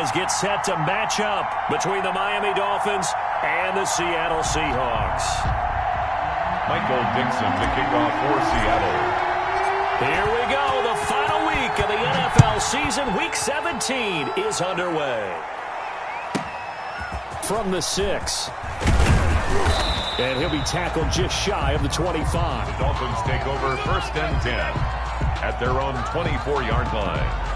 rivals get set to match up between the Miami Dolphins and the Seattle Seahawks. Michael Dixon to kick off for Seattle. Here we go. The final week of the NFL season. Week 17 is underway. From the 6. And he'll be tackled just shy of the 25. The Dolphins take over 1st and 10 at their own 24-yard line.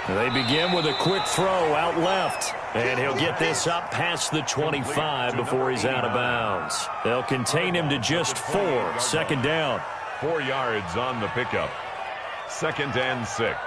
They begin with a quick throw out left. And he'll get this up past the 25 before he's out of bounds. They'll contain him to just 4. 2nd down. 4 yards on the pickup. 2nd and 6.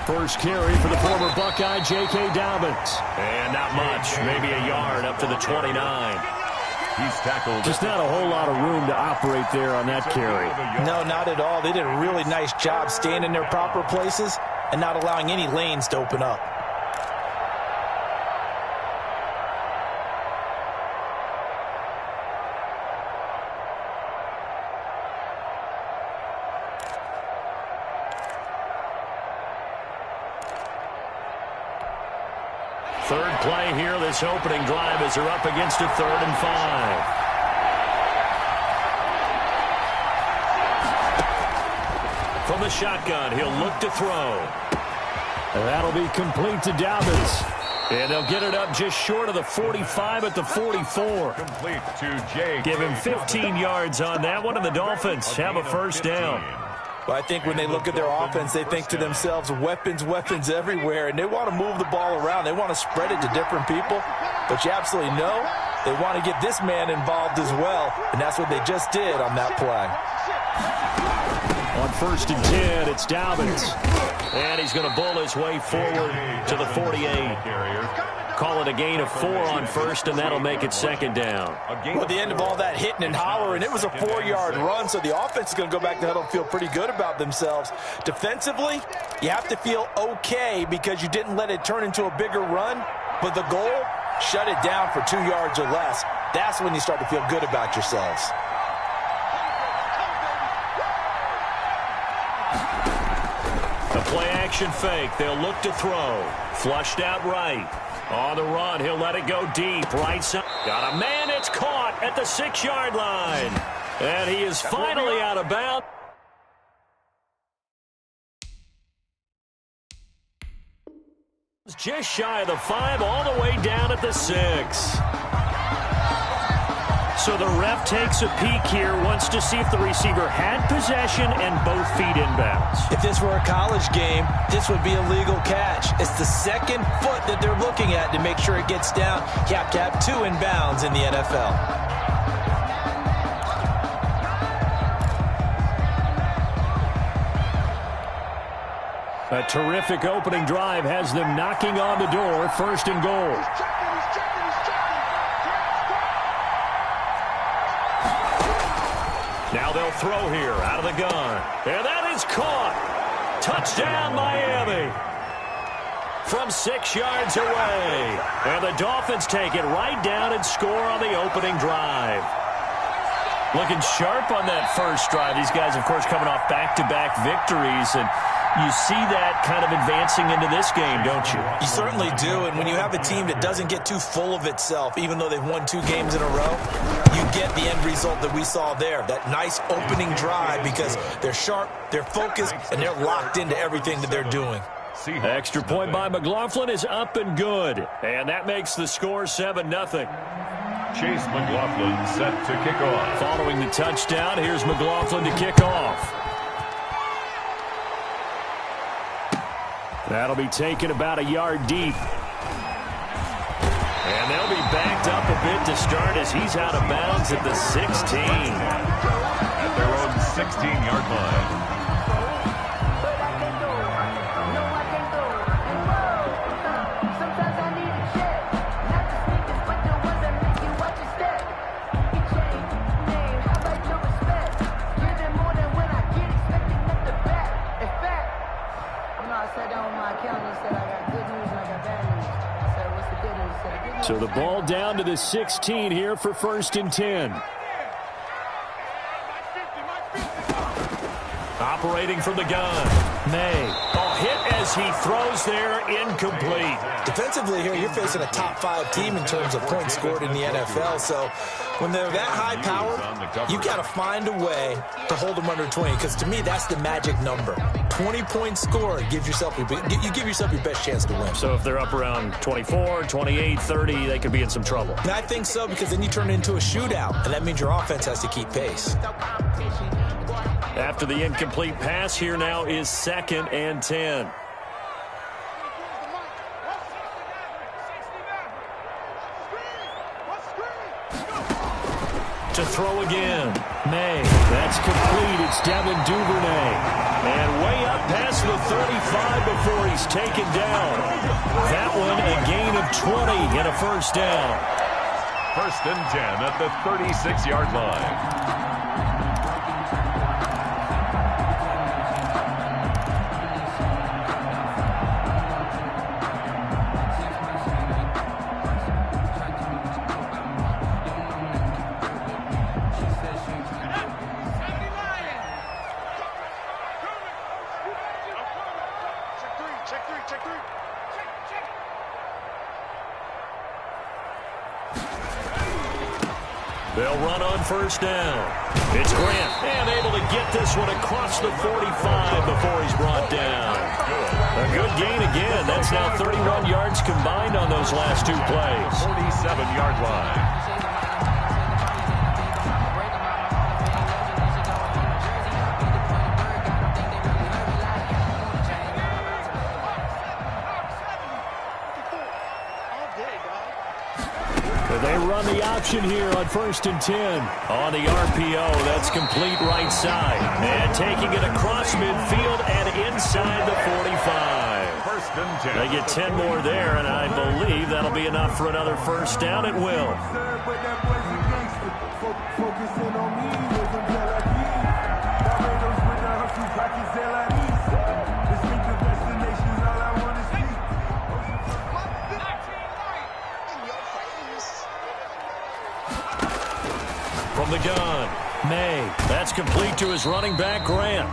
First carry for the former Buckeye, J.K. Dobbins. And not much, maybe a yard up to the 29. He's tackled. Just not a whole lot of room to operate there on that carry. No, not at all. They did a really nice job staying in their proper places and not allowing any lanes to open up. Third play here, this opening drive as they're up against a 3rd and 5. From the shotgun, he'll look to throw. And that'll be complete to Dobbins. And they'll get it up just short of the 45 at the 44. Complete to Jay. Give him 15 yards on that one, and the Dolphins have a first down. Well, I think when they look at their offense, they think to themselves, weapons, weapons everywhere, and they want to move the ball around. They want to spread it to different people, but you absolutely know they want to get this man involved as well, and that's what they just did on that play. On 1st and 10, it's Dobbins, and he's going to bull his way forward to the 48. Call it a gain of 4 on 1st, and that'll make it 2nd down. Well, at the end of all that hitting and hollering, it was a 4-yard run, so the offense is going to go back to huddle and feel pretty good about themselves. Defensively, you have to feel okay because you didn't let it turn into a bigger run, but the goal, shut it down for 2 yards or less. That's when you start to feel good about yourselves. The play-action fake. They'll look to throw. Flushed out right. On the run, he'll let it go deep. Right side. Got a man. It's caught at the 6-yard line. And he is finally out of bounds. Just shy of the 5, all the way down at the 6. So the ref takes a peek here, wants to see if the receiver had possession and both feet inbounds. If this were a college game, this would be a legal catch. It's the 2nd foot that they're looking at to make sure it gets down. You have to have 2 inbounds in the NFL. A terrific opening drive has them knocking on the door, 1st and goal. Now they'll throw here out of the gun. And that is caught. Touchdown, Miami. From 6 yards away. And the Dolphins take it right down and score on the opening drive. Looking sharp on that first drive. These guys, of course, coming off back-to-back victories, and you see that kind of advancing into this game, don't you? You certainly do, and when you have a team that doesn't get too full of itself, even though they've won 2 games in a row, you get the end result that we saw there, that nice opening drive, because they're sharp, they're focused, and they're locked into everything that they're doing. Extra point by McLaughlin is up and good, and that makes the score 7-0. Chase McLaughlin set to kick off. Following the touchdown, here's McLaughlin to kick off. That'll be taken about a yard deep. And they'll be backed up a bit to start as he's out of bounds at the 16. At their own 16-yard line. So the ball down to the 16 here for 1st and 10. Operating from the gun. May. Hit as he throws there, incomplete. Defensively here, you're facing a top 5 team in terms of points scored in the NFL. So when they're that high powered, you got to find a way to hold them under 20. Because to me, that's the magic number. 20 points scored gives yourself you give yourself your best chance to win. So if they're up around 24, 28, 30, they could be in some trouble. And I think so, because then you turn it into a shootout, and that means your offense has to keep pace. After the incomplete pass, here now is 2nd and 10. To throw again. May. That's complete. It's Devin Duvernay. And way up past the 35 before he's taken down. That one a gain of 20 and a 1st down. 1st and 10 at the 36-yard line. They'll run on 1st down. It's Grant, and able to get this one across the 45 before he's brought down. A good gain again. That's now 31 yards combined on those last 2 plays. 47-yard line. They run the option here on 1st and 10. On the RPO, that's complete right side. And taking it across midfield and inside the 45. 1st and 10. They get 10 more there, and I believe that'll be enough for another 1st down. It will. From the gun, May. That's complete to his running back, Grant.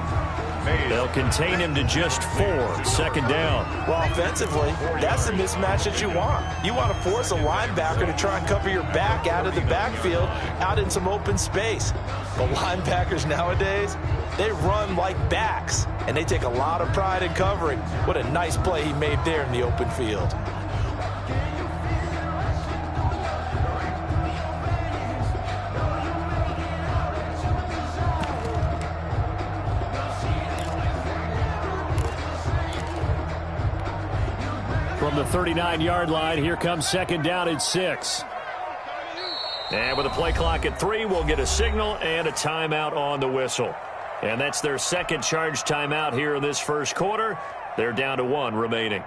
They'll contain him to just 4. 2nd down. Well, offensively, that's the mismatch that you want. You want to force a linebacker to try and cover your back out of the backfield, out in some open space. But linebackers nowadays, they run like backs, and they take a lot of pride in covering. What a nice play he made there in the open field. From the 39-yard line, here comes 2nd down at 6. And with a play clock at 3, we'll get a signal and a timeout on the whistle. And that's their 2nd charge timeout here in this 1st quarter. They're down to 1 remaining.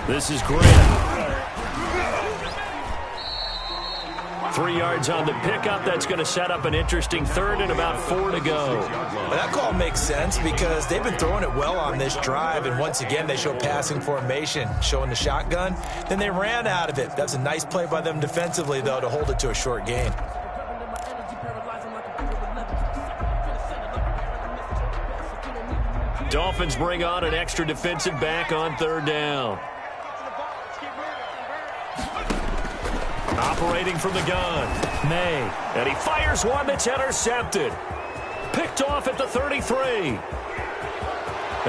This is Grant. 3 yards on the pickup. That's going to set up an interesting third and about 4 to go. Well, that call makes sense because they've been throwing it well on this drive, and once again they show passing formation, showing the shotgun. Then they ran out of it. That's a nice play by them defensively, though, to hold it to a short gain. Dolphins bring on an extra defensive back on third down. Operating from the gun, May. And he fires one that's intercepted. Picked off at the 33.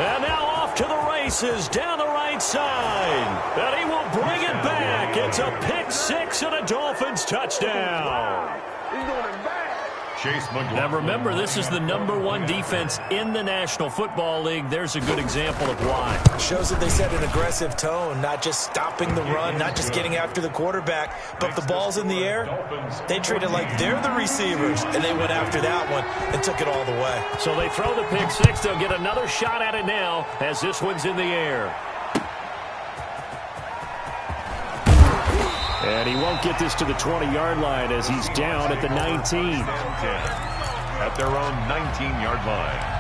And now off to the races down the right side. And he will bring it back. It's a pick six and a Dolphins touchdown. He's doing it back. Now remember, this is the #1 defense in the National Football League. There's a good example of why. Shows that they set an aggressive tone, not just stopping the run, not just getting after the quarterback, but if the ball's in the air, they treat it like they're the receivers, and they went after that one and took it all the way. So they throw the pick six. They'll get another shot at it now as this one's in the air. And he won't get this to the 20-yard line as he's down at the 19. At their own 19-yard line.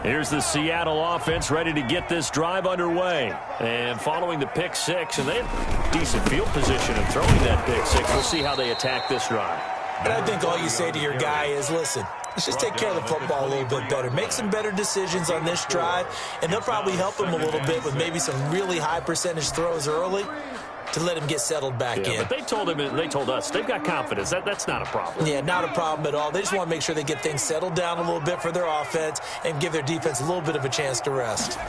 Here's the Seattle offense ready to get this drive underway. And following the pick six, and they have decent field position in throwing that pick six. We'll see how they attack this drive. And I think all you say to your guy is, listen, let's just take care of the football a little bit better. Make some better decisions on this drive, and they'll probably help him a little bit with maybe some really high percentage throws early to let him get settled back in. But they told us they've got confidence. That's not a problem. Yeah, not a problem at all. They just want to make sure they get things settled down a little bit for their offense and give their defense a little bit of a chance to rest.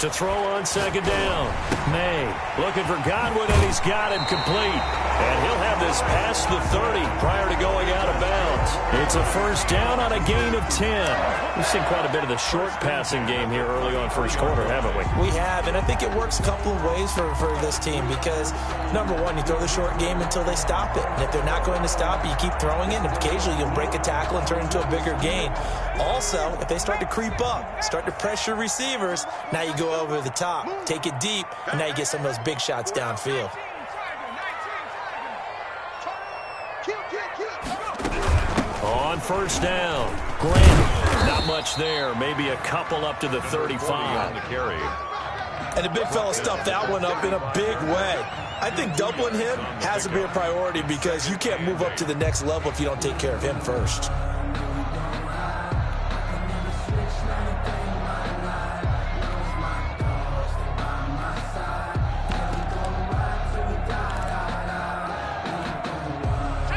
To throw on second down, May looking for Godwin, and he's got him complete. And he'll have this past the 30 prior to going out of bounds. It's a first down on a gain of 10. We've seen quite a bit of the short passing game here early on first quarter, haven't we? We have, and I think it works a couple of ways for this team because, number one, you throw the short game until they stop it. And if they're not going to stop it, you keep throwing it, and occasionally you'll break a tackle and turn into a bigger gain. Also, if they start to creep up, start to pressure receivers, now you go over the top, take it deep, and now you get some of those big shots downfield. On first down, Grant, not much there, maybe a couple up to the 35. On the carry. And the big fella stuffed that one up in a big way. I think doubling him has to be a priority because you can't move up to the next level if you don't take care of him first.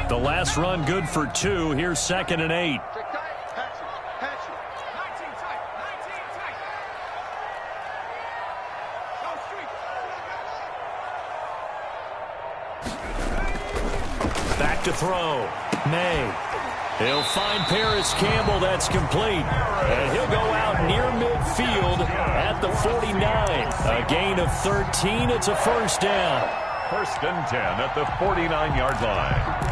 The last run good for 2. Here's 2nd and 8. Back to throw. May. He'll find Paris Campbell. That's complete. And he'll go out near midfield at the 49. A gain of 13. It's a first down. First and 10 at the 49-yard line.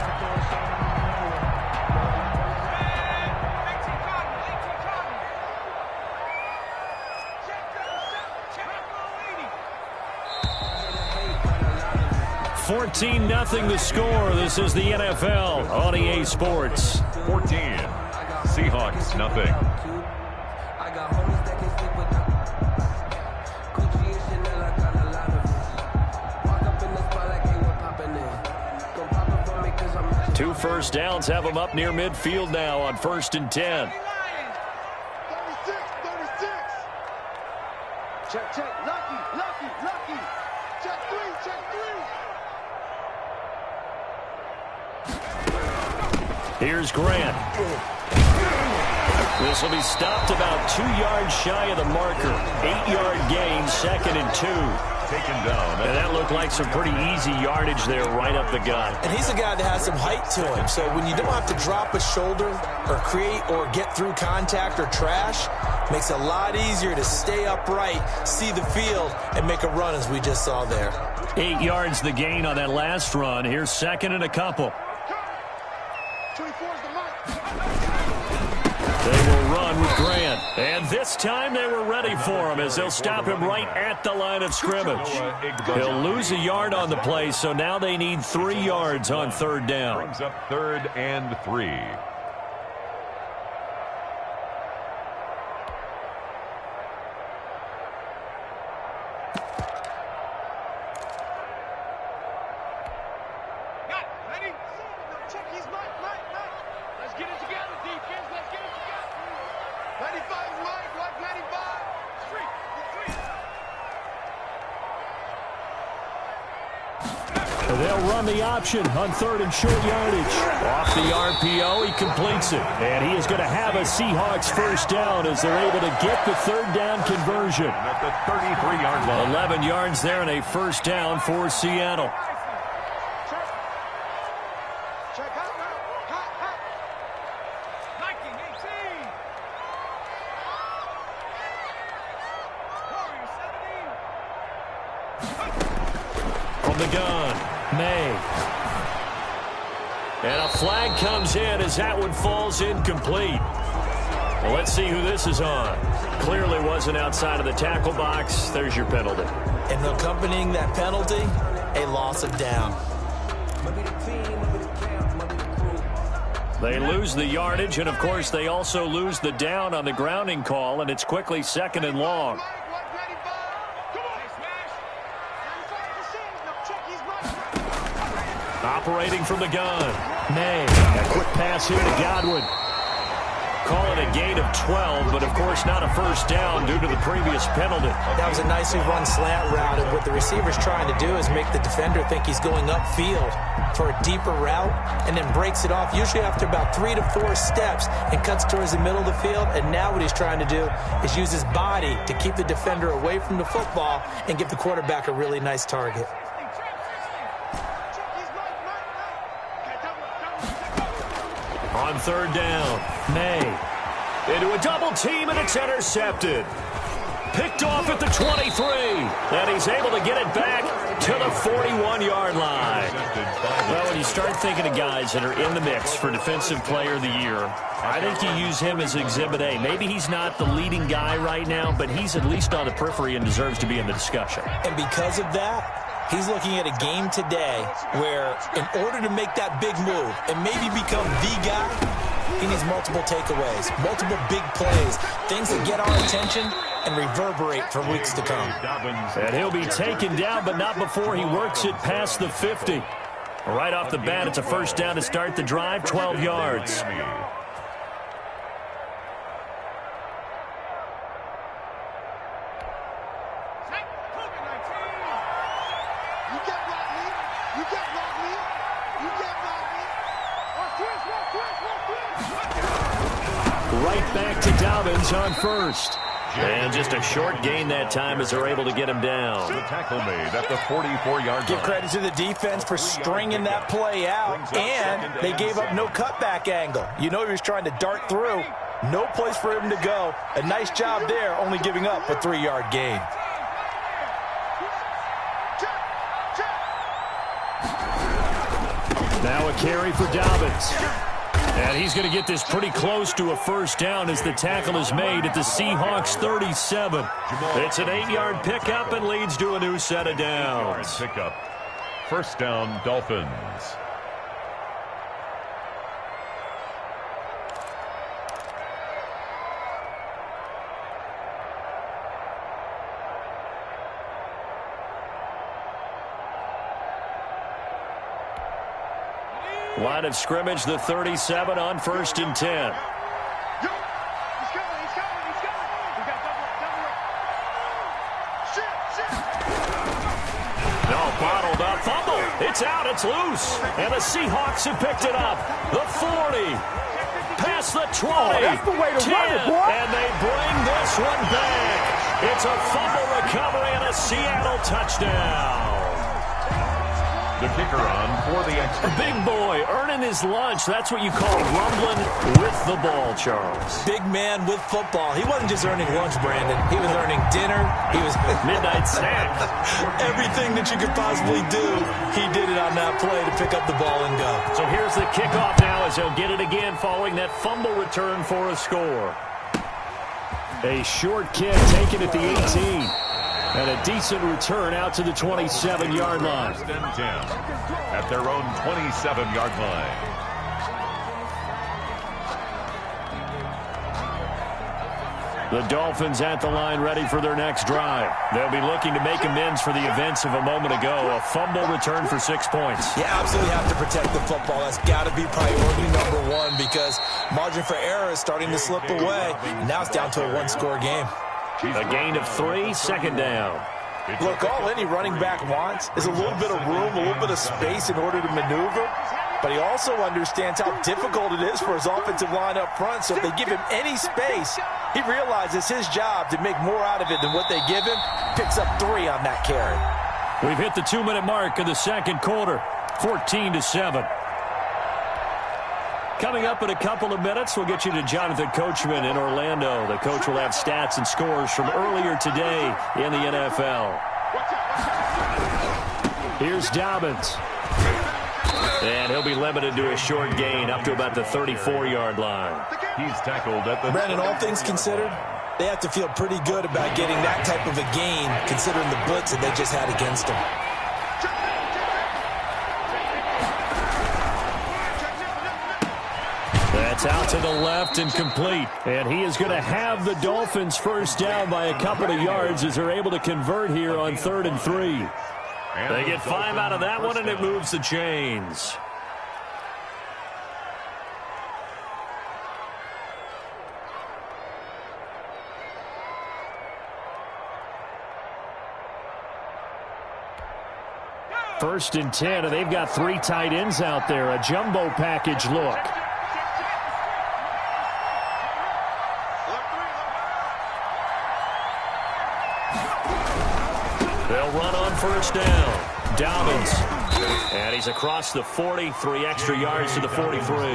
$14-0 the score. This is the NFL on EA Sports. 14. Seahawks, nothing. Two first downs have them up near midfield now on 1st and 10. 36. Check. Lucky. Check 3. Here's Grant. This will be stopped about 2 yards shy of the marker. 8-yard gain, 2nd and 2. Taken down. And that looked like some pretty easy yardage there right up the gut. And he's a guy that has some height to him. So when you don't have to drop a shoulder or create or get through contact or trash, makes it a lot easier to stay upright, see the field, and make a run as we just saw there. 8 yards the gain on that last run. Here's second and a couple. 24's the mark. They will run with Grant. And this time they were ready for him as they'll stop him right at the line of scrimmage. He'll lose a yard on the play, so now they need 3 yards on third down. Brings up 3rd and 3. They'll run the option on 3rd and short yardage. Off the RPO, he completes it. And he is going to have a Seahawks first down as they're able to get the 3rd down conversion. At the 33-yard line. 11 yards there and a first down for Seattle. Check out now. Hot. 19, 18. From the gun. May. And a flag comes in as that one falls incomplete. Well, let's see who this is on. Clearly wasn't outside of the tackle box. There's your penalty. And accompanying that penalty, a loss of down. They lose the yardage, and, of course, they also lose the down on the grounding call, and it's quickly 2nd and long. Operating from the gun. May. A quick pass here to Godwin. Call it a gain of 12, but, of course, not a first down due to the previous penalty. That was a nicely run slant route, and what the receiver's trying to do is make the defender think he's going upfield for a deeper route and then breaks it off, usually after about 3 to 4 steps, and cuts towards the middle of the field. And now what he's trying to do is use his body to keep the defender away from the football and give the quarterback a really nice target. On 3rd down, May. Into a double team, and it's intercepted. Picked off at the 23. And he's able to get it back to the 41-yard line. Well, when you start thinking of guys that are in the mix for Defensive Player of the Year, I think you use him as Exhibit A. Maybe he's not the leading guy right now, but he's at least on the periphery and deserves to be in the discussion. And because of that, he's looking at a game today where, in order to make that big move and maybe become the guy, he needs multiple takeaways, multiple big plays, things that get our attention and reverberate for weeks to come. And he'll be taken down, but not before he works it past the 50. Right off the bat, it's a first down to start the drive, 12 yards. Right back to Dobbins on first. And just a short gain that time as they're able to get him down. The tackle made at the 44-yard line. Give credit to the defense for stringing that play out, and they gave up no cutback angle. You know he was trying to dart through. No place for him to go. A nice job there, only giving up a 3-yard gain. Now a carry for Dobbins. And he's going to get this pretty close to a first down as the tackle is made at the Seahawks 37. It's an 8-yard pickup and leads to a new set of downs. Pickup. First down, Dolphins. Line of scrimmage, the 37 on 1st and 10. He's coming. We got double No, bottled up. Fumble. It's out. It's loose. And the Seahawks have picked it up. The 40. Past the 20. That's the way to 10. run it, boy. And they bring this one back. It's a fumble recovery and a Seattle touchdown. The kicker on for the extra. Big boy earning his lunch. That's what you call rumbling with the ball, Charles. Big man with football. He wasn't just earning lunch, Brandon. He was earning dinner. He was midnight snack. Everything that you could possibly do, he did it on that play to pick up the ball and go. So here's the kickoff now as he'll get it again following that fumble return for a score. A short kick taken at the 18. And a decent return out to the 27-yard line. First and 10 at their own 27-yard line. The Dolphins at the line ready for their next drive. They'll be looking to make amends for the events of a moment ago. A fumble return for 6 points. You absolutely have to protect the football. That's got to be priority number one because margin for error is starting to slip away. And now it's down to a one-score game. A gain of 3, second down. Look, all any running back wants is a little bit of room, a little bit of space in order to maneuver. But he also understands how difficult it is for his offensive line up front. So if they give him any space, he realizes his job to make more out of it than what they give him. Picks up 3 on that carry. We've hit the 2-minute mark in the second quarter, 14-7. Coming up in a couple of minutes, we'll get you to Jonathan Coachman in Orlando. The coach will have stats and scores from earlier today in the NFL. Here's Dobbins. And he'll be limited to a short gain up to about the 34-yard line. He's tackled at the... Brandon, all things considered, they have to feel pretty good about getting that type of a gain considering the blitz that they just had against them. That's out to the left and complete. And he is going to have the Dolphins first down by a couple of yards as they're able to convert here on 3rd and 3. They get 5 out of that one, and it moves the chains. First and 10, and they've got 3 tight ends out there. A jumbo package look. They'll run on first down. Dobbins. And he's across the 40, 3 extra yards to the 43.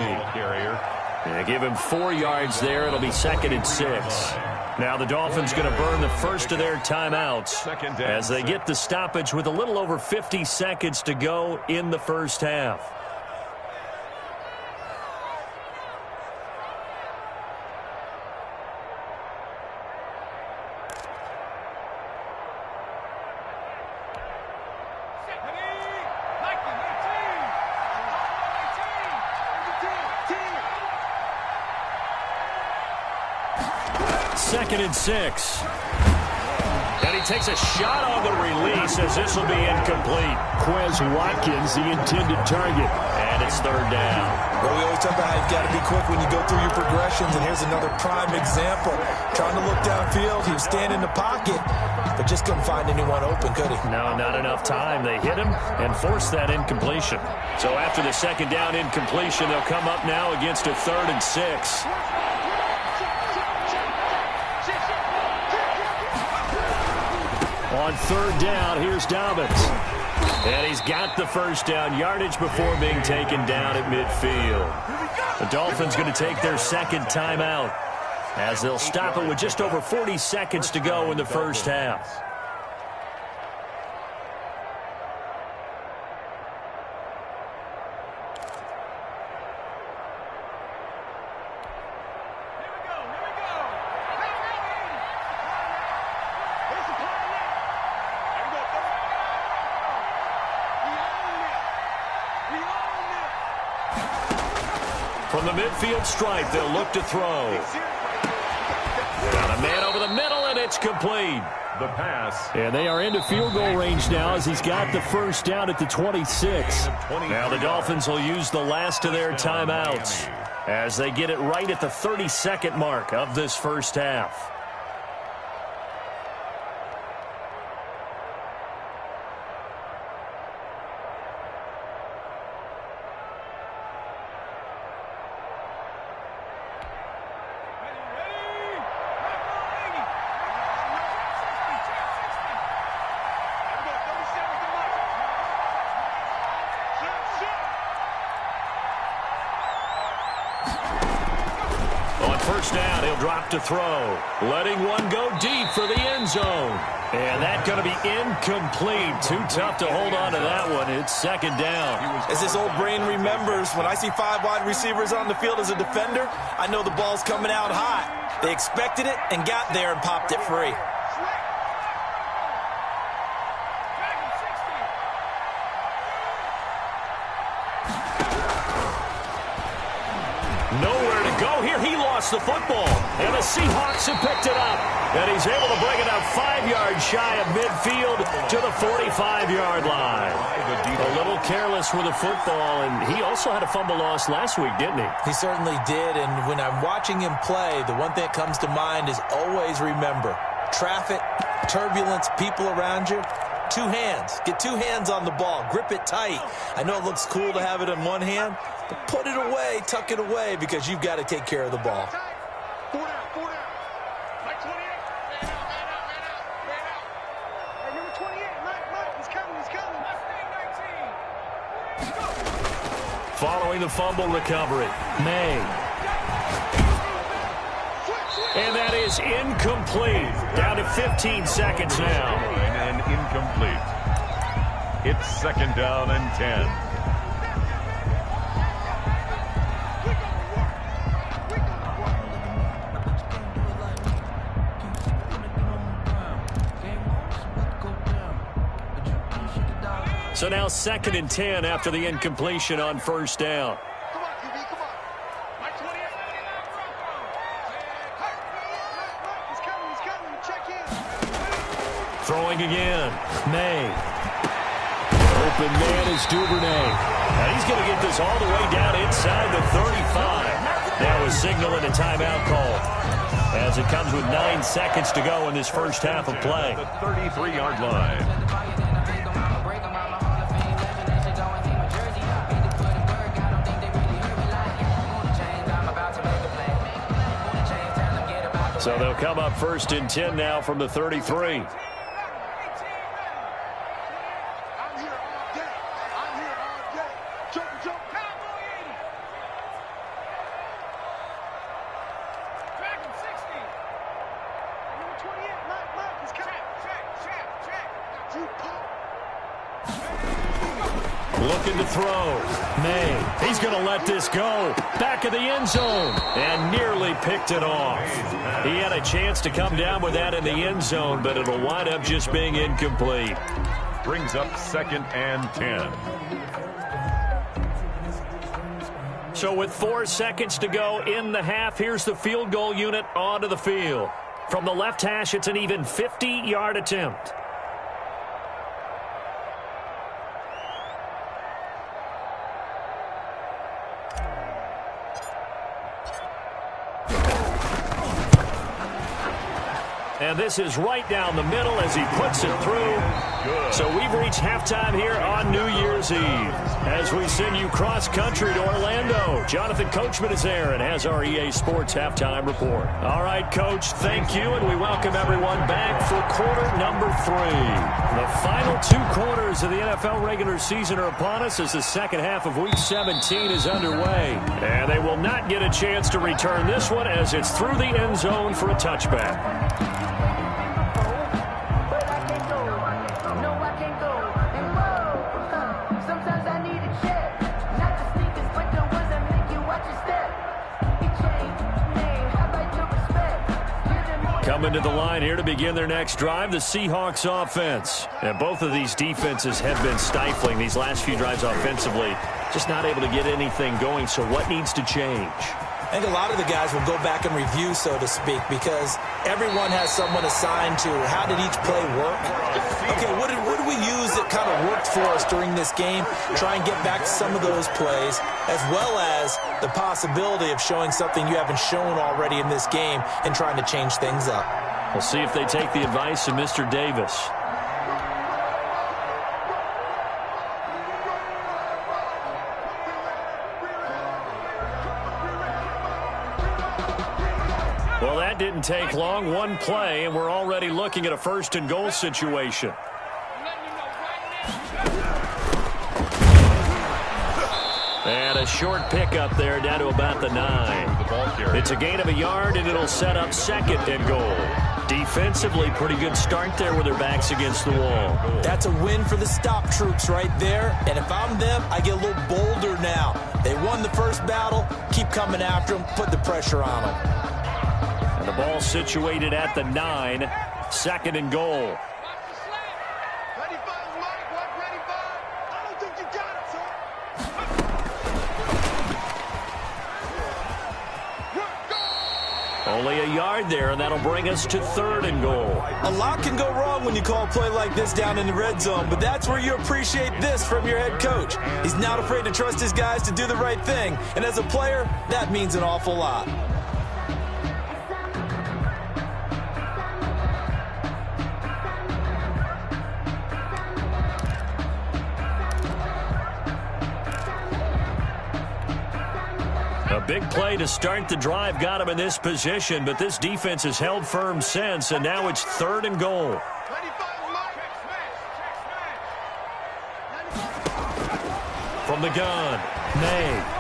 And give him 4 yards there. It'll be 2nd and 6. Now the Dolphins going to burn the first of their timeouts as they get the stoppage with a little over 50 seconds to go in the first half. Second and 6. And he takes a shot on the release as this will be incomplete. Quez Watkins, the intended target. And it's 3rd down. Well, we always talk about how you've got to be quick when you go through your progressions, and here's another prime example. Trying to look downfield, he was standing in the pocket, but just couldn't find anyone open, could he? No, not enough time. They hit him and forced that incompletion. So after the 2nd down incompletion, they'll come up now against a 3rd and 6. On 3rd down, here's Dobbins. And he's got the first down yardage before being taken down at midfield. The Dolphins going to take their 2nd timeout as they'll stop it with just over 40 seconds to go in the first half. From the midfield stripe, they'll look to throw. Got a man over the middle, and it's complete. The pass. And they are into field goal range now as he's got the first down at the 26. Now the Dolphins will use the last of their timeouts as they get it right at the 32nd mark of this first half. first down. He'll drop to throw. Letting one go deep for the end zone. And that's going to be incomplete. Too tough to hold on to that one. It's second down. As this old brain remembers, when I see 5 wide receivers on the field as a defender, I know the ball's coming out hot. They expected it and got there and popped it free. Nowhere to go here. He lost the football. And the Seahawks have picked it up. And he's able to bring it up 5 yards shy of midfield to the 45-yard line. A little careless with the football, and he also had a fumble loss last week, didn't he? He certainly did, and when I'm watching him play, the one thing that comes to mind is always remember, traffic, turbulence, people around you, 2 hands. Get 2 hands on the ball. Grip it tight. I know it looks cool to have it in one hand, but put it away, tuck it away, because you've got to take care of the ball. 4 down, 4 down. Mike 28. Man out. Hey, number 28, Mike, he's coming. Following the fumble recovery, May. And that is incomplete. Down to 15 seconds now. And incomplete. It's second down and 10. So now second and 10 after the incompletion on first down. Come on, QB, come on. Mike 28. He's coming. Check in. Throwing again. May. Open man is Duvernay. And he's going to get this all the way down inside the 35. Now a signal and a timeout call, as it comes with 9 seconds to go in this first half of play. The 33-yard line. So they'll come up first and 10 now from the 33. I'm here all day. Jump. Cowboy 80. Dragon 60. Number 28, Mike, he's coming. Check. You pop. Looking to throw. May. He's going to let this go. Back of the end zone. And nearly picked it off. He had a chance to come down with that in the end zone, but it'll wind up just being incomplete. Brings up second and 10. So with 4 seconds to go in the half, here's the field goal unit onto the field. From the left hash, it's an even 50-yard attempt. And this is right down the middle as he puts it through. Good. So we've reached halftime here on New Year's Eve as we send you cross-country to Orlando. Jonathan Coachman is there and has our EA Sports halftime report. All right, Coach, thank you, and we welcome everyone back for quarter number 3. The final 2 quarters of the NFL regular season are upon us as the second half of Week 17 is underway. And they will not get a chance to return this one as it's through the end zone for a touchback. Coming to the line here to begin their next drive, the Seahawks offense. And both of these defenses have been stifling these last few drives offensively. Just not able to get anything going, so what needs to change? I think a lot of the guys will go back and review, so to speak, because everyone has someone assigned to how did each play work. Okay, what did we use that kind of worked for us during this game? Try and get back to some of those plays, as well as the possibility of showing something you haven't shown already in this game and trying to change things up. We'll see if they take the advice of Mr. Davis. Well, that didn't take long. One play, and we're already looking at a first and goal situation. And a a short pickup there down to about the 9. It's a gain of a yard, and it'll set up 2nd and goal. Defensively, pretty good start there with their backs against the wall. That's a win for the stop troops right there. And if I'm them, I get a little bolder now. They won the first battle. Keep coming after them. Put the pressure on them. And the ball situated at the 9. 2nd and goal. Only a yard there, and that'll bring us to 3rd and goal. A lot can go wrong when you call a play like this down in the red zone, but that's where you appreciate this from your head coach. He's not afraid to trust his guys to do the right thing, and as a player, that means an awful lot. A big play to start the drive got him in this position, but this defense has held firm since, and now it's 3rd and goal. From the gun, May.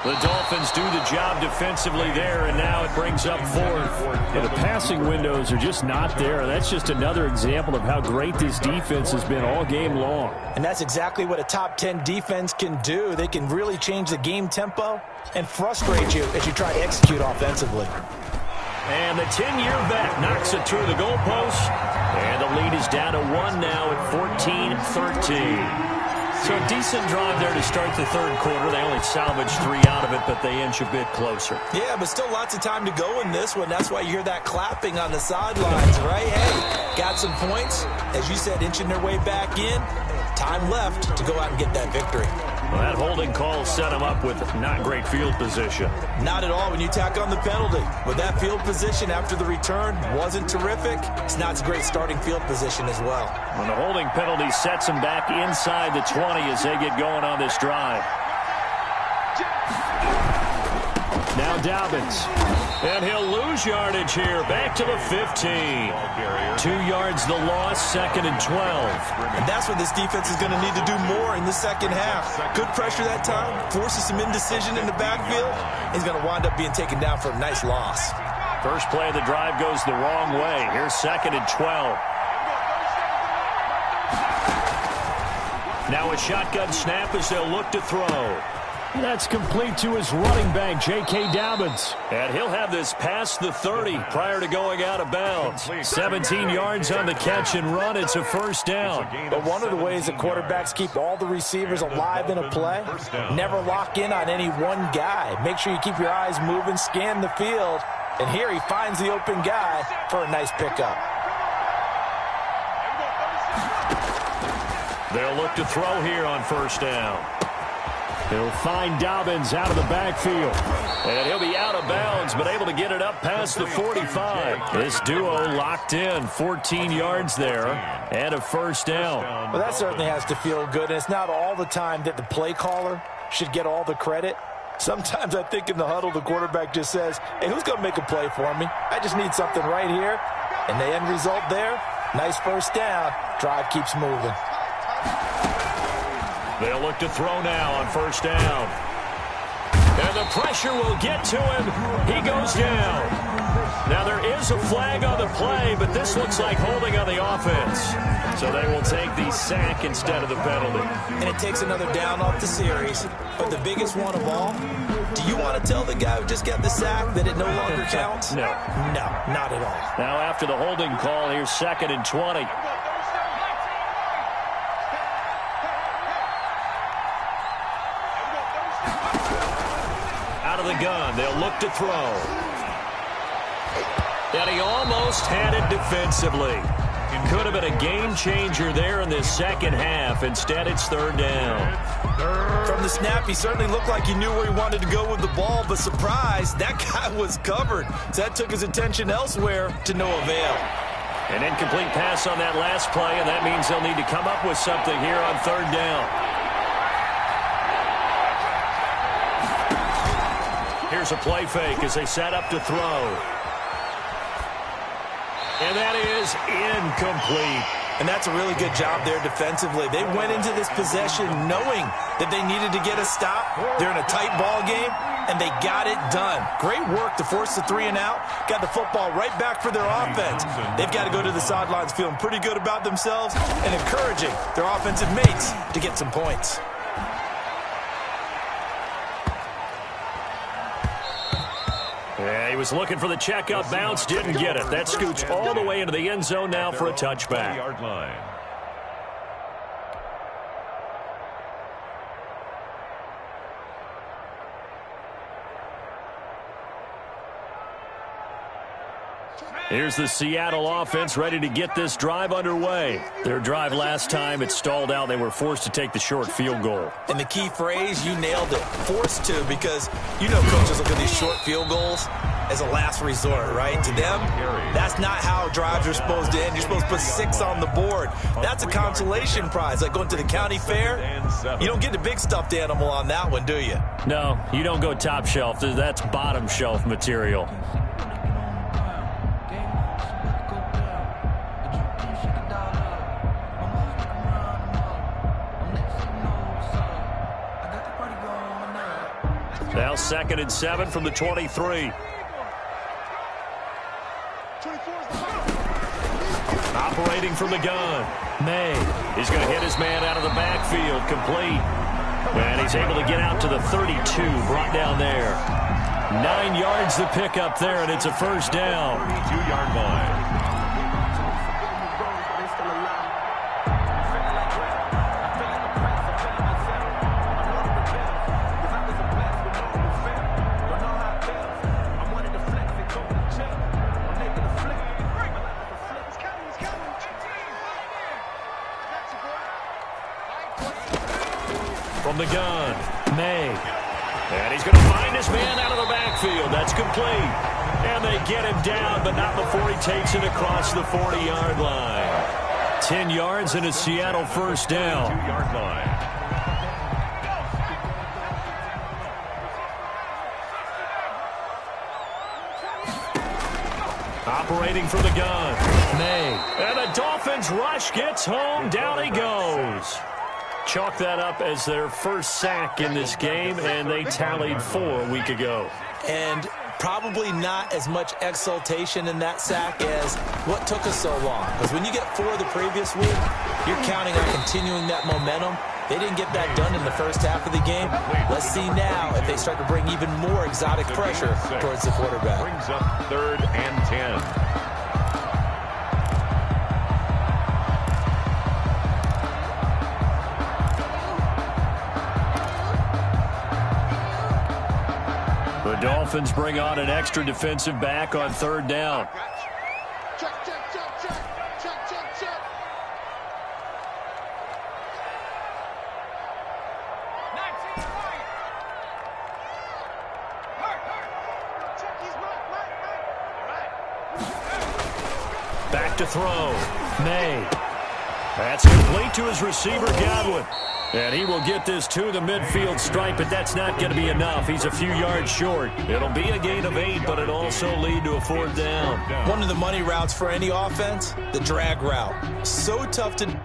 The Dolphins do the job defensively there, and now it brings up 4th. Yeah, the passing windows are just not there. That's just another example of how great this defense has been all game long. And that's exactly what a top 10 defense can do. They can really change the game tempo and frustrate you as you try to execute offensively. And the 10-year vet knocks it through the goalpost, and the lead is down to 1 now at 14-13. So a decent drive there to start the 3rd quarter. They only salvaged 3 out of it, but they inch a bit closer. Yeah, but still lots of time to go in this one. That's why you hear that clapping on the sidelines, right? Hey, got some points. As you said, inching their way back in. Time left to go out and get that victory. Well, that holding call set him up with not great field position. Not at all when you tack on the penalty. With that field position after the return wasn't terrific, it's not a great starting field position as well. When the holding penalty sets him back inside the 20 as they get going on this drive. Now Dobbins. And he'll lose yardage here. Back to the 15. 2 yards the loss, 2nd and 12. And that's what this defense is going to need to do more in the second half. Good pressure that time. Forces some indecision in the backfield. He's going to wind up being taken down for a nice loss. First play of the drive goes the wrong way. Here's 2nd and 12. Now a shotgun snap as they'll look to throw. That's complete to his running back, J.K. Dobbins. And he'll have this past the 30 prior to going out of bounds. 17 yards on the catch and run. It's a 1st down. But one of the ways that quarterbacks keep all the receivers alive in a play, never lock in on any one guy. Make sure you keep your eyes moving, scan the field. And here he finds the open guy for a nice pickup. They'll look to throw here on 1st down. He'll find Dobbins out of the backfield. And he'll be out of bounds, but able to get it up past the 45. This duo locked in, 14 yards there, and a 1st down. Well, that certainly has to feel good, and it's not all the time that the play caller should get all the credit. Sometimes I think in the huddle, the quarterback just says, hey, who's going to make a play for me? I just need something right here. And the end result there, nice 1st down. Drive keeps moving. They'll look to throw now on 1st down. And the pressure will get to him. He goes down. Now there is a flag on the play, but this looks like holding on the offense. So they will take the sack instead of the penalty. And it takes another down off the series. But the biggest one of all, do you want to tell the guy who just got the sack that it no longer counts? No. No, not at all. Now after the holding call, here's 2nd and 20. Out of the gun, they'll look to throw. And he almost had it defensively. Could have been a game changer there in this second half. Instead, it's 3rd down. From the snap, he certainly looked like he knew where he wanted to go with the ball, but surprise, that guy was covered. So that took his attention elsewhere to no avail. An incomplete pass on that last play, and that means they'll need to come up with something here on 3rd down. Here's a play fake as they set up to throw. And that is incomplete. And that's a really good job there defensively. They went into this possession knowing that they needed to get a stop. They're in a tight ball game, and they got it done. Great work to force the 3 and out. Got the football right back for their offense. They've got to go to the sidelines feeling pretty good about themselves and encouraging their offensive mates to get some points. Yeah, he was looking for the checkup bounce, didn't get it. That scoots all the way into the end zone now for a touchback. 40-yard line. Here's the Seattle offense ready to get this drive underway. Their drive last time, it stalled out. They were forced to take the short field goal. And the key phrase, you nailed it, forced to, because you know coaches look at these short field goals as a last resort, right? To them, that's not how drives are supposed to end. You're supposed to put 6 on the board. That's a consolation prize, like going to the county fair. You don't get the big stuffed animal on that one, do you? No, you don't go top shelf. That's bottom shelf material. Now 2nd and 7 from the 23. Operating from the gun. May. He's going to hit his man out of the backfield. Complete. And he's able to get out to the 32. Brought down there. 9 yards to pick up there, and it's a first down. 32-yard line. From the gun, May. And he's going to find his man out of the backfield. That's complete. And they get him down, but not before he takes it across the 40-yard line. 10 yards and a Seattle first down. 2-yard line. Operating from the gun, May. And the Dolphins rush gets home. Down he goes. Chalk that up as their first sack in this game, and they tallied 4 a week ago. And probably not as much exultation in that sack as what took us so long. Because when you get 4 the previous week, you're counting on continuing that momentum. They didn't get that done in the first half of the game. Let's see now if they start to bring even more exotic pressure towards the quarterback. Brings up 3rd and 10. The Dolphins bring on an extra defensive back on 3rd down. Check, check, check, check, check, check, check. 19 right. Check, he's right. Back to throw. May. That's complete to his receiver, Godwin. And he will get this to the midfield stripe, but that's not going to be enough. He's a few yards short. It'll be a gain of 8, but it'll also lead to a 4th down. One of the money routes for any offense, the drag route. So tough to...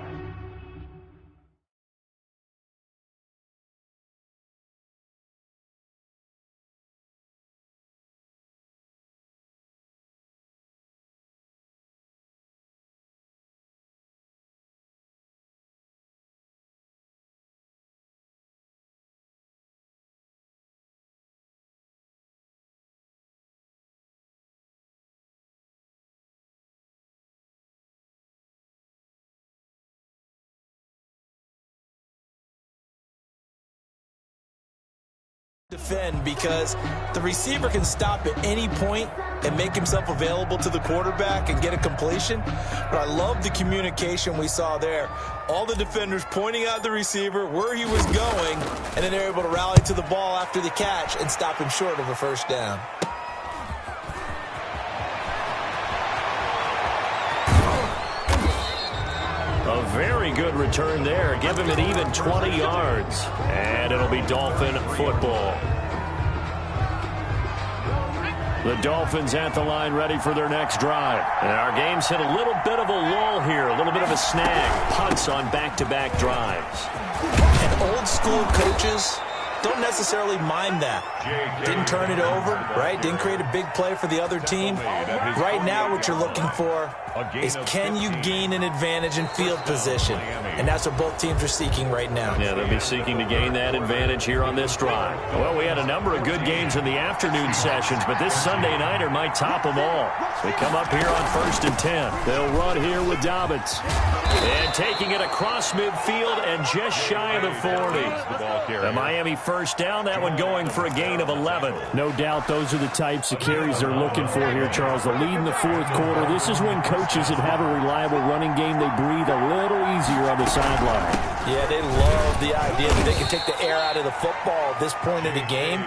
defend, because the receiver can stop at any point and make himself available to the quarterback and get a completion. But I love the communication we saw there. All the defenders pointing out the receiver, where he was going, and then they're able to rally to the ball after the catch and stop him short of a first down. A very good return there. Give him an even 20 yards. And it'll be Dolphin football. The Dolphins at the line ready for their next drive. And our game's hit a little bit of a lull here, a little bit of a snag. Punts on back-to-back drives. And old school coaches don't necessarily mind that. Didn't turn it over, right? Didn't create a big play for the other team. Right now what you're looking for is, can you gain an advantage in field position? And that's what both teams are seeking right now. Yeah, they'll be seeking to gain that advantage here on this drive. Well, we had a number of good games in the afternoon sessions, but this Sunday nighter might top them all. They come up here on 1st and 10. They'll run here with Dobbins. And taking it across midfield and just shy of the 40. The Miami first down, that one going for a gain of 11. No doubt those are the types of carries they're looking for here, Charles. The lead in the fourth quarter. This is when coaches that have a reliable running game, they breathe a little easier on the sideline. Yeah, they love the idea that they can take the air out of the football at this point of the game.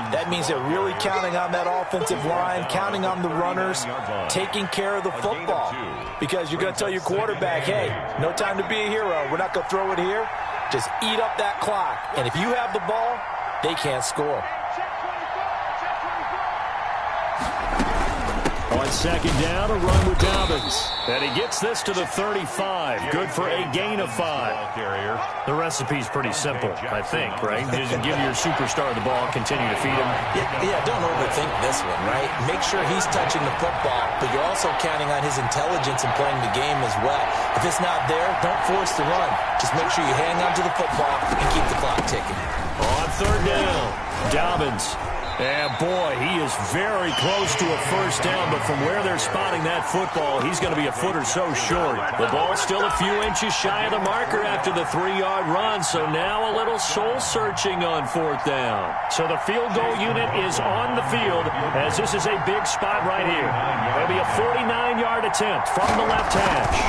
That means they're really counting on that offensive line, counting on the runners, taking care of the football. Because you're going to tell your quarterback, hey, no time to be a hero. We're not going to throw it here. Just eat up that clock. And if you have the ball, they can't score. On second down, a run with Dobbins. And he gets this to the 35. Good for a gain of 5. The recipe's pretty simple, I think, right? Just give your superstar the ball, continue to feed him. Yeah, don't overthink this one, right? Make sure he's touching the football, but you're also counting on his intelligence in playing the game as well. If it's not there, don't force the run. Just make sure you hang on to the football and keep the clock ticking. On third down, Dobbins. And boy, he is very close to a first down, but from where they're spotting that football, he's going to be a foot or so short. The ball's still a few inches shy of the marker after the 3-yard run, so now a little soul-searching on fourth down. So the field goal unit is on the field, as this is a big spot right here. It'll be a 49-yard attempt from the left hash.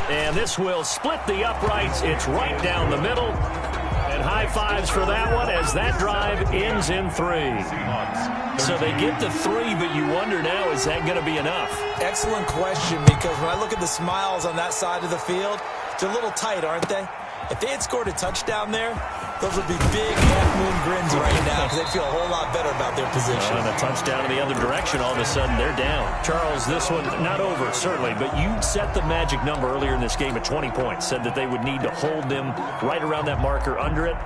And this will split the uprights. It's right down the middle. And high fives for that one as that drive ends in 3. So they get to 3, but you wonder now, is that going to be enough? Excellent question, because when I look at the smiles on that side of the field, they're a little tight, aren't they? If they had scored a touchdown there, those would be big half-moon grins right now because they'd feel a whole lot better about their position. And a touchdown in the other direction, all of a sudden they're down. Charles, this one, not over, certainly, but you set the magic number earlier in this game at 20 points, said that they would need to hold them right around that marker under it.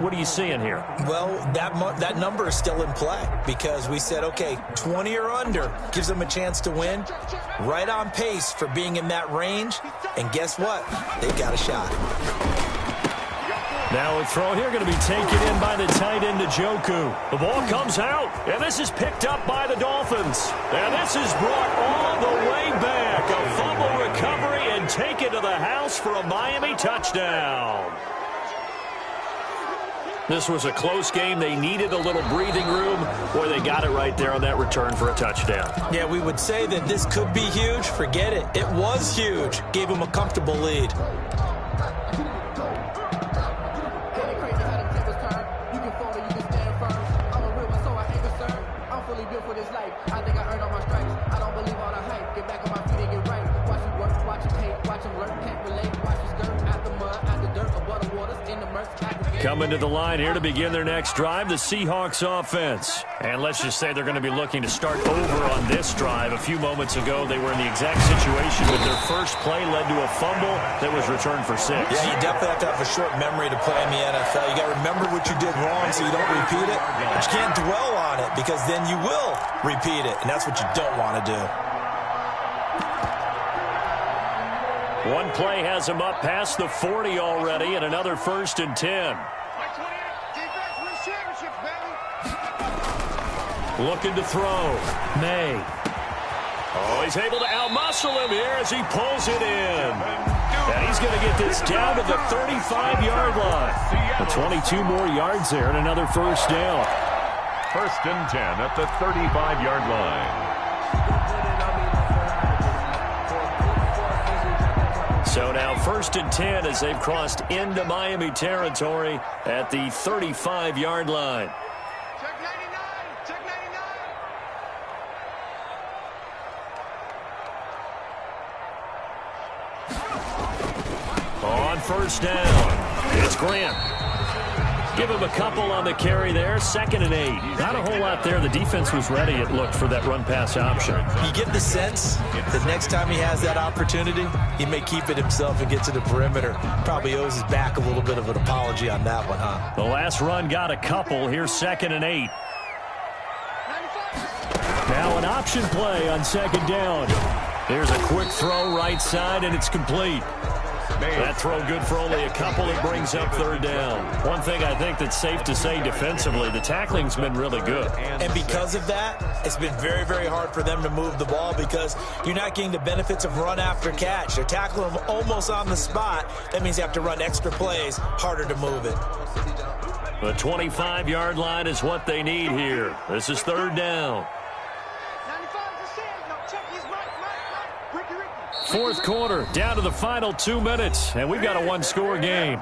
What are you seeing here? Well, that number is still in play because we said, okay, 20 or under gives them a chance to win. Right on pace for being in that range. And guess what? They've got a shot. Now a throw here going to be taken in by the tight end, Njoku. The ball comes out, and this is picked up by the Dolphins. And this is brought all the way back. A fumble recovery and taken to the house for a Miami touchdown. This was a close game. They needed a little breathing room. Boy, they got it right there on that return for a touchdown. Yeah, we would say that this could be huge. Forget it. It was huge. Gave them a comfortable lead. Coming to the line here to begin their next drive, the Seahawks offense. And let's just say they're going to be looking to start over on this drive. A few moments ago, they were in the exact situation with their first play led to a fumble that was returned for 6. Yeah, you definitely have to have a short memory to play in the NFL. You got to remember what you did wrong so you don't repeat it. But you can't dwell on it because then you will repeat it, and that's what you don't want to do. One play has him up past the 40 already, and another 1st and 10. Looking to throw. May. Oh, he's able to outmuscle him here as he pulls it in. And he's going to get this down to the 35-yard line. 22 more yards there and another first down. 1st and 10 at the 35-yard line. So now 1st and 10 as they've crossed into Miami territory at the 35-yard line. Check 99. Check 99. On 1st down, it's Grant. Give him a couple on the carry there. 2nd and 8. Not a whole lot there. The defense was ready, it looked, for that run-pass option. You get the sense that next time he has that opportunity, he may keep it himself and get to the perimeter. Probably owes his back a little bit of an apology on that one, huh? The last run got a couple. Here's 2nd and 8. Now an option play on 2nd down. There's a quick throw right side, and it's complete. That throw good for only a couple. It brings up 3rd down. One thing I think that's safe to say defensively, the tackling's been really good. And because of that, it's been very, very hard for them to move the ball because you're not getting the benefits of run after catch. They're tackling them almost on the spot. That means you have to run extra plays, harder to move it. The 25-yard line is what they need here. This is 3rd down. 4th quarter, down to the final 2 minutes, and we've got a 1-score game.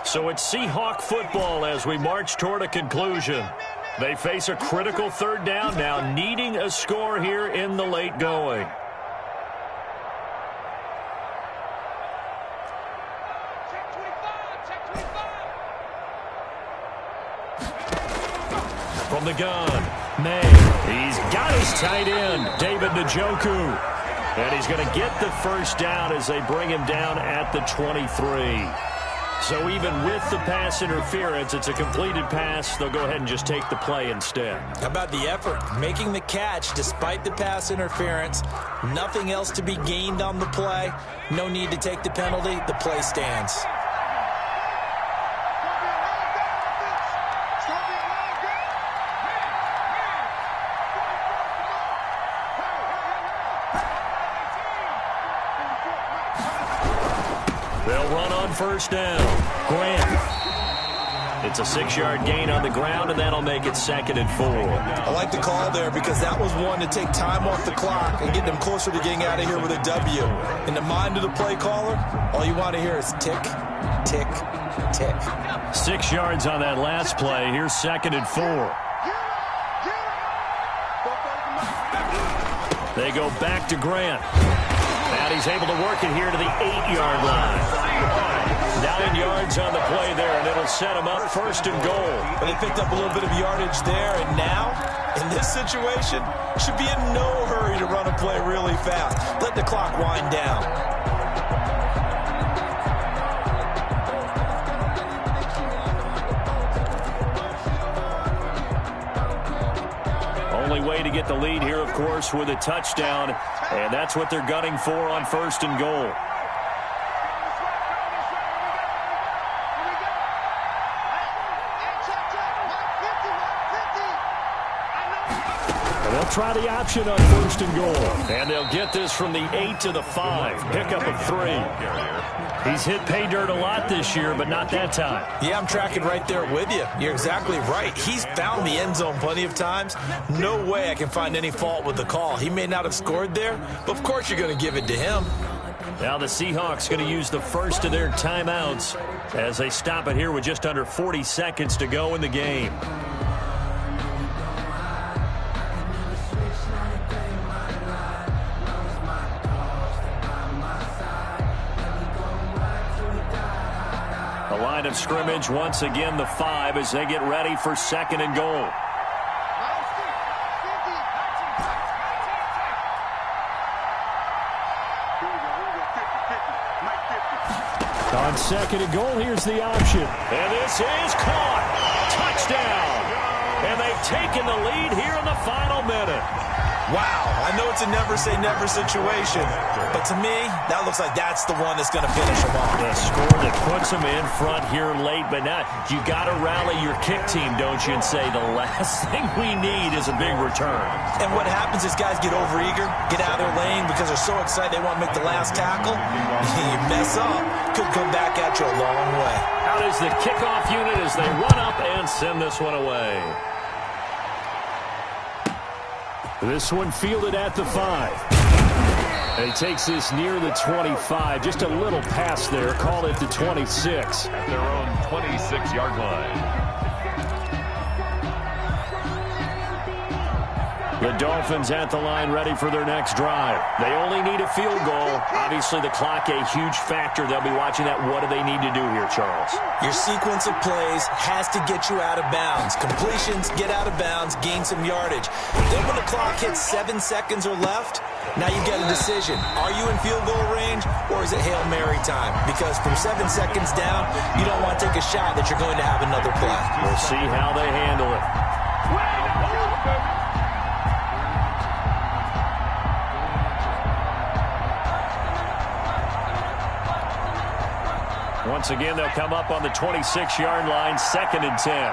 So it's Seahawk football as we march toward a conclusion. They face a critical 3rd down now, needing a score here in the late going. From the gun, May. He's got his tight end, David Njoku. And he's going to get the 1st down as they bring him down at the 23. So even with the pass interference, it's a completed pass. They'll go ahead and just take the play instead. How about the effort? Making the catch despite the pass interference. Nothing else to be gained on the play. No need to take the penalty. The play stands. They'll run on 1st down. Grant. It's a 6-yard gain on the ground, and that'll make it 2nd and 4. I like the call there because that was one to take time off the clock and get them closer to getting out of here with a W. In the mind of the play caller, all you want to hear is tick, tick, tick. 6 yards on that last play. Here's 2nd and 4. They go back to Grant. And he's able to work it here to the 8-yard line. 9 yards on the play there, and it'll set him up 1st and goal. But they picked up a little bit of yardage there, and now, in this situation, should be in no hurry to run a play really fast. Let the clock wind down. Only way to get the lead here, of course, with a touchdown, and that's what they're gunning for on 1st and goal. They'll try the option on 1st and goal. And they'll get this from the 8 to the 5. Pickup of 3. He's hit pay dirt a lot this year, but not that time. Yeah, I'm tracking right there with you. You're exactly right. He's found the end zone plenty of times. No way I can find any fault with the call. He may not have scored there, but of course you're going to give it to him. Now the Seahawks going to use the first of their timeouts as they stop it here with just under 40 seconds to go in the game. The line of scrimmage once again the 5 as they get ready for 2nd and goal. On 2nd and goal, here's the option. And this is caught. Touchdown. And they've taken the lead here in the final minute. Wow, I know it's a never-say-never situation, but to me, that looks like that's the one that's going to finish them off. The score that puts them in front here late, but now you got to rally your kick team, don't you, and say the last thing we need is a big return. And what happens is guys get overeager, get out of their lane because they're so excited they want to make the last tackle. You mess up, could come back at you a long way. Out is the kickoff unit as they run up and send this one away. This one fielded at the 5. He takes this near the 25, just a little pass there, called it the 26. At their own 26-yard line. The Dolphins at the line ready for their next drive. They only need a field goal. Obviously, the clock a huge factor. They'll be watching that. What do they need to do here, Charles? Your sequence of plays has to get you out of bounds. Completions, get out of bounds, gain some yardage. Then when the clock hits 7 seconds or left, now you get a decision. Are you in field goal range or is it Hail Mary time? Because from 7 seconds down, you don't want to take a shot that you're going to have another play. We'll see how they handle it. Once again, they'll come up on the 26-yard line, 2nd and 10.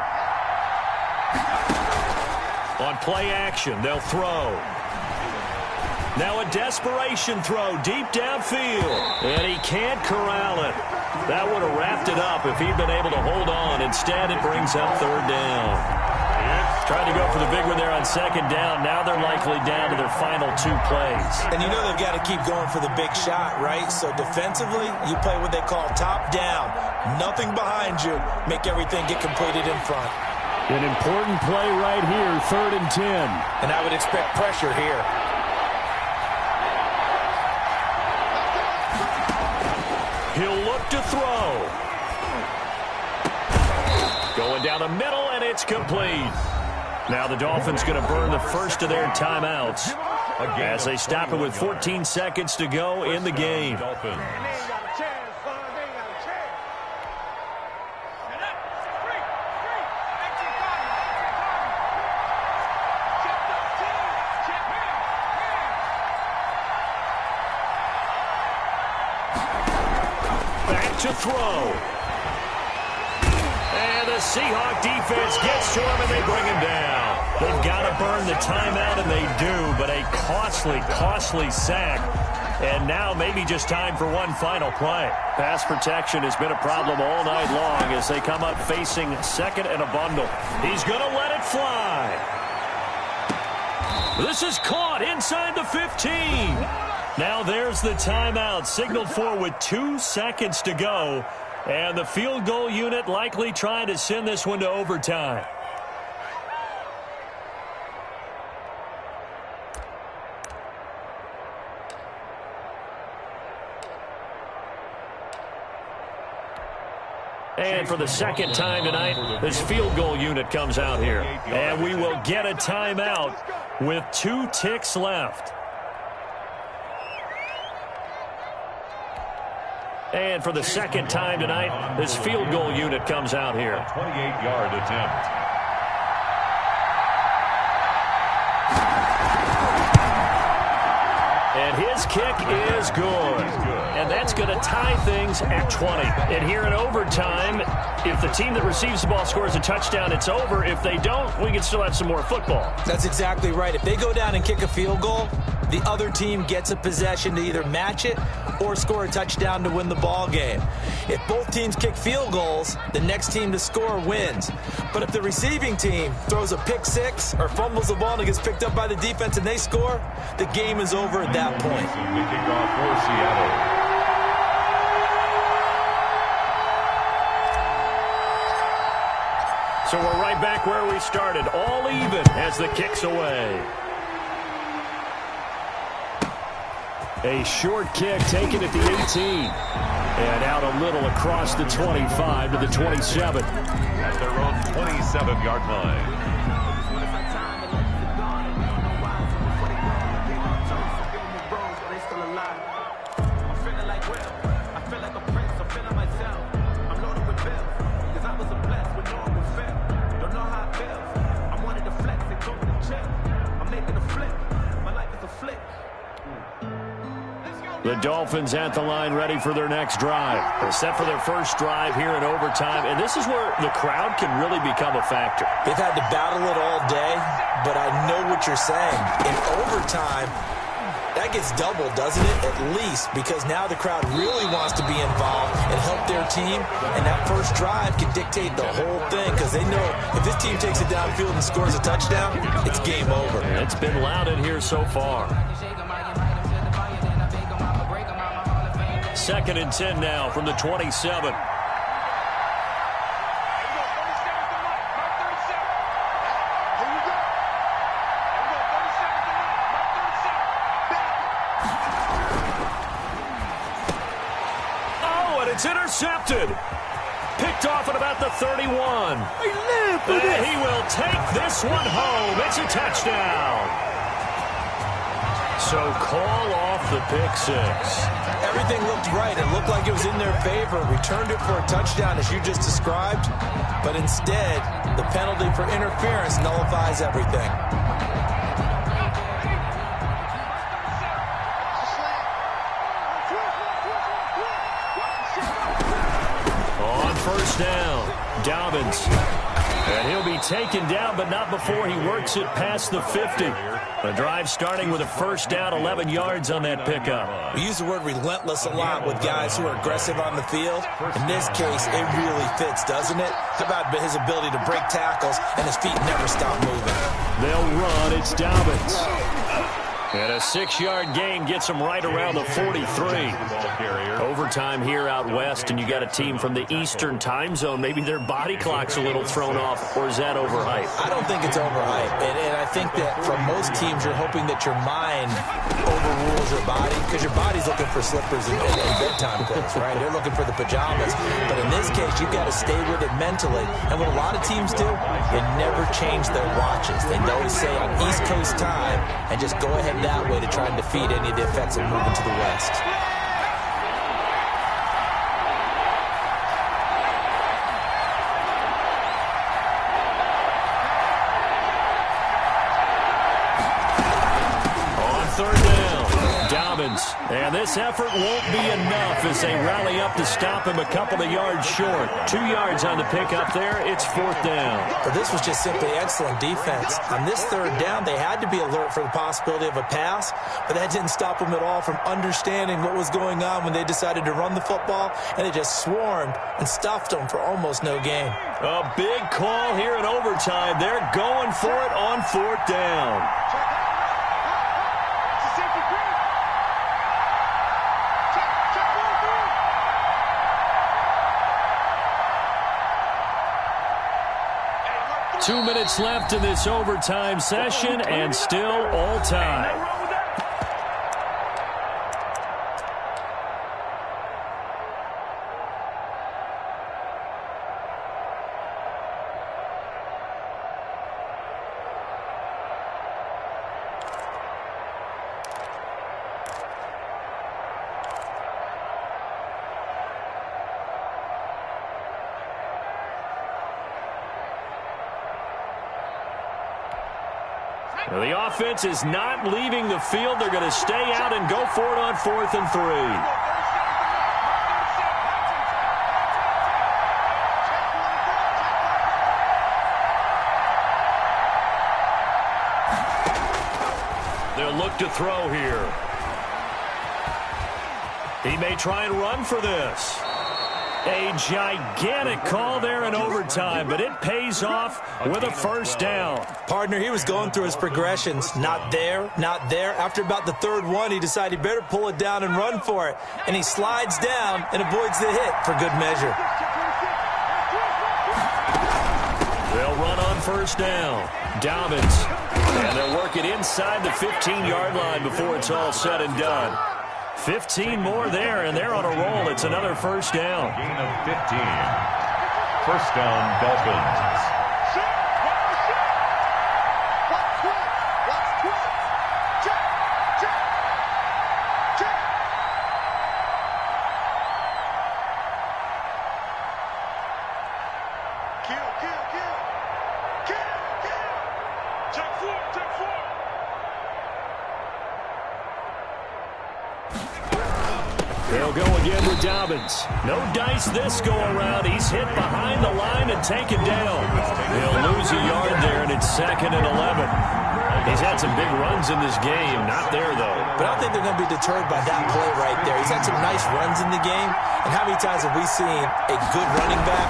On play action, they'll throw. Now a desperation throw deep downfield. And he can't corral it. That would have wrapped it up if he'd been able to hold on. Instead, it brings up 3rd down. Trying to go for the big one there on 2nd down. Now they're likely down to their final 2 plays. And you know they've got to keep going for the big shot, right? So defensively, you play what they call top down. Nothing behind you. Make everything get completed in front. An important play right here, 3rd and 10. And I would expect pressure here. He'll look to throw. Going down the middle, and it's complete. Now the Dolphins going to burn the first of their timeouts as they stop it with 14 seconds to go in the game. Dolphins. Back to throw. And the Seahawk defense gets to him, and they bring him down. They've got to burn the timeout, and they do, but a costly, costly sack. And now maybe just time for one final play. Pass protection has been a problem all night long as they come up facing 2nd and a bundle. He's going to let it fly. This is caught inside the 15. Now there's the timeout signaled for with 2 seconds to go. And the field goal unit likely trying to send this one to overtime. And for the 2nd time tonight, this field goal unit comes out here. And we will get a timeout with 2 ticks left. And for the 2nd time tonight, this field goal unit comes out here. A 28-yard attempt. And his kick is good. And that's going to tie things at 20. And here in overtime, if the team that receives the ball scores a touchdown, it's over. If they don't, we can still have some more football. That's exactly right. If they go down and kick a field goal, the other team gets a possession to either match it or score a touchdown to win the ball game. If both teams kick field goals, the next team to score wins. But if the receiving team throws a pick six or fumbles the ball and it gets picked up by the defense and they score, the game is over at that point. The kickoff for Seattle. So we're right back where we started, all even as the kick's away. A short kick taken at the 18. And out a little across the 25 to the 27. At their own 27-yard line. The Dolphins at the line ready for their next drive. They're set for their first drive here in overtime, and this is where the crowd can really become a factor. They've had to battle it all day, but I know what you're saying. In overtime, that gets doubled, doesn't it? At least, because now the crowd really wants to be involved and help their team, and that first drive can dictate the whole thing because they know if this team takes it downfield and scores a touchdown, it's game over. It's been loud in here so far. 2nd and 10 now from the 27. It's intercepted. Picked off at about the 31. And he will take this one home. It's a touchdown. So call off the pick six. Everything looked right. It looked like it was in their favor. Returned it for a touchdown, as you just described. But instead, the penalty for interference nullifies everything. First down, Dobbins. And he'll be taken down, but not before he works it past the 50. The drive starting with a first down, 11 yards on that pickup. We use the word relentless a lot with guys who are aggressive on the field. In this case, it really fits, doesn't it? How about his ability to break tackles and his feet never stop moving? They'll run. It's Dobbins. And a 6-yard gain gets him right around the 43. Overtime here out west, and you got a team from the Eastern time zone. Maybe their body clock's a little thrown off, or is that overhyped? I don't think it's overhyped. And I think that for most teams, you're hoping that your mind overrules your body, because your body's looking for slippers and bedtime clothes, right? They're looking for the pajamas. But in this case, you've got to stay with it mentally. And what a lot of teams do, they never change their watches. They always say on East Coast time and just go ahead that way to try and defeat any of the effects of moving to the West. And this effort won't be enough as they rally up to stop him a couple of yards short. 2 yards on the pickup there. It's 4th down. But this was just simply excellent defense. On this 3rd down, they had to be alert for the possibility of a pass, but that didn't stop them at all from understanding what was going on when they decided to run the football, and they just swarmed and stuffed them for almost no gain. A big call here in overtime. They're going for it on 4th down. 2 minutes left in this overtime session, and still all time. Well, the offense is not leaving the field. They're going to stay out and go for it on 4th and 3. They'll look to throw here. He may try and run for this. A gigantic call there in overtime, but it pays off with a first down. Partner, he was going through his progressions. Not there, not there. After about the 3rd one, he decided he better pull it down and run for it. And he slides down and avoids the hit for good measure. They'll run on first down. Dobbins. And they'll work it inside the 15-yard line before it's all said and done. 15 more there, and they're on a roll. It's another first down. Gain of 15. First down, Dolphins. They'll go again with Dobbins. No dice this go around. He's hit behind the line and taken down. He'll lose a yard there, and it's 2nd and 11. He's had some big runs in this game. Not there, though. But I don't think they're going to be deterred by that play right there. He's had some nice runs in the game. And how many times have we seen a good running back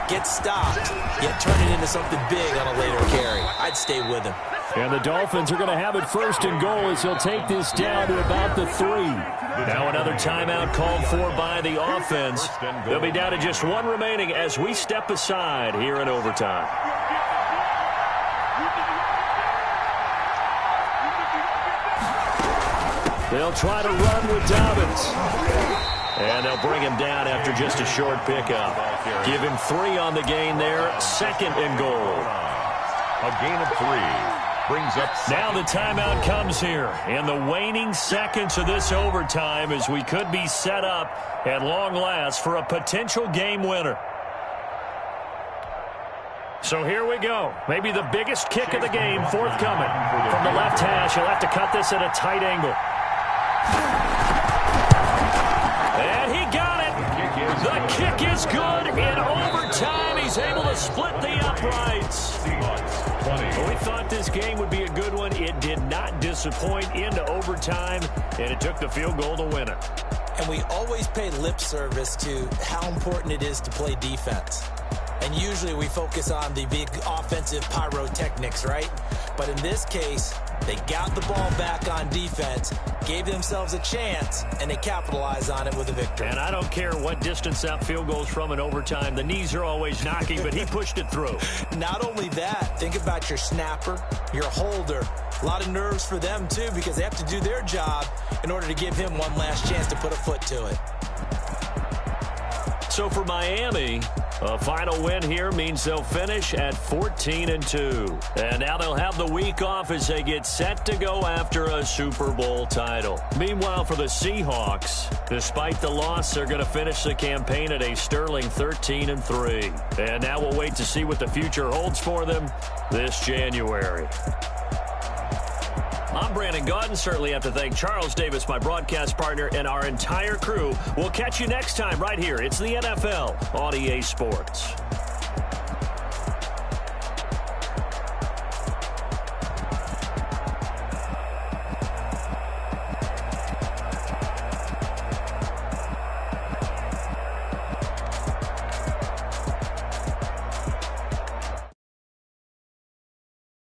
get stopped, yet turn it into something big on a later carry? I'd stay with him. And the Dolphins are going to have it first and goal as he'll take this down to about the 3. Now another timeout called for by the offense. They'll be down to just one remaining as we step aside here in overtime. They'll try to run with Dobbins. And they'll bring him down after just a short pickup. Give him 3 on the gain there. 2nd and goal. A gain of 3. Brings up now the timeout comes here in the waning seconds of this overtime as we could be set up at long last for a potential game winner. So here we go. Maybe the biggest kick of the game forthcoming. From the left hash, he'll have to cut this at a tight angle. And he got it. The kick is good in overtime. He's able to split the uprights. We thought this game would be a good one. It did not disappoint into overtime, and it took the field goal to win it. And we always pay lip service to how important it is to play defense. And usually we focus on the big offensive pyrotechnics, right? But in this case, they got the ball back on defense, gave themselves a chance, and they capitalized on it with a victory. And I don't care what distance that field goes from in overtime. The knees are always knocking, but he pushed it through. Not only that, think about your snapper, your holder. A lot of nerves for them, too, because they have to do their job in order to give him one last chance to put a foot to it. So for Miami, a final win here means they'll finish at 14-2. And now they'll have the week off as they get set to go after a Super Bowl title. Meanwhile, for the Seahawks, despite the loss, they're going to finish the campaign at a sterling 13-3. And now we'll wait to see what the future holds for them this January. I'm Brandon Gaudin. Certainly have to thank Charles Davis, my broadcast partner, and our entire crew. We'll catch you next time right here. It's the NFL on EA Sports.